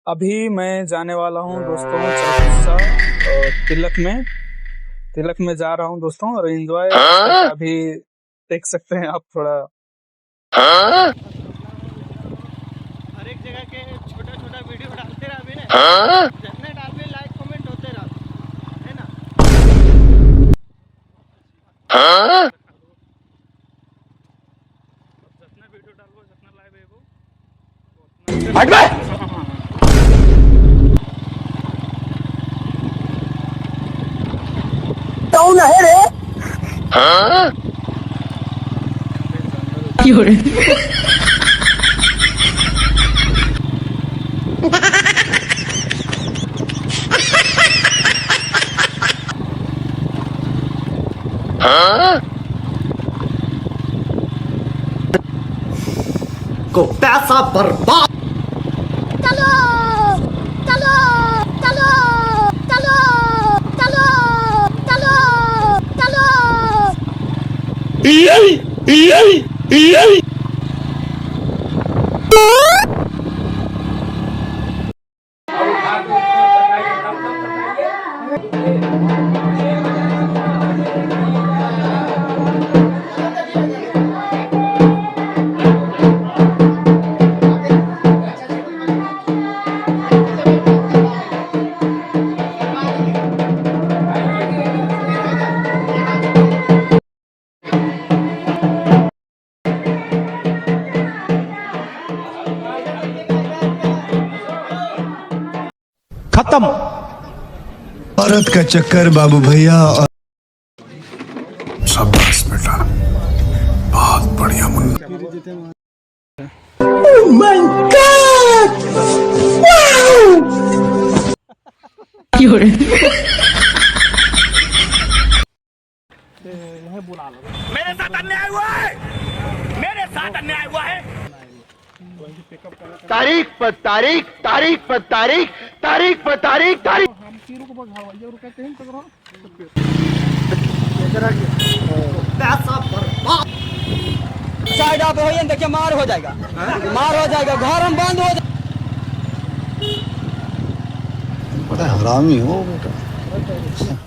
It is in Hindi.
अभी मैं जाने वाला हूँ दोस्तों चौसा तिलक में जा रहा हूँ दोस्तों और एंजॉय अभी देख सकते हैं आप थोड़ा। हर एक जगह के छोटा छोटा वीडियो डालते रहा अभी ना, जितने डालते लाइक कमेंट होते रहा है ना। जितना वीडियो डालो जितना लाइव है वो हट बे। कौन है रे? को पैसा बर्बाद। चलो चलो चलो चलो चलो चलो चलो खत्म औरत का चक्कर बाबू भैया। शाबाश बेटा, बहुत बढ़िया मुन्ना। Oh my God! मेरे साथ अन्याय हुआ है, मेरे साथ अन्याय हुआ है। तारीख पर तारीख, तारीख पर तारीख, तारीख पर तारीख, तारीख। साइड आप हो देखिए मार हो जाएगा, मार हो जाएगा, घर हम बंद हो जाएगा। बड़ा हरामी हो बेटा।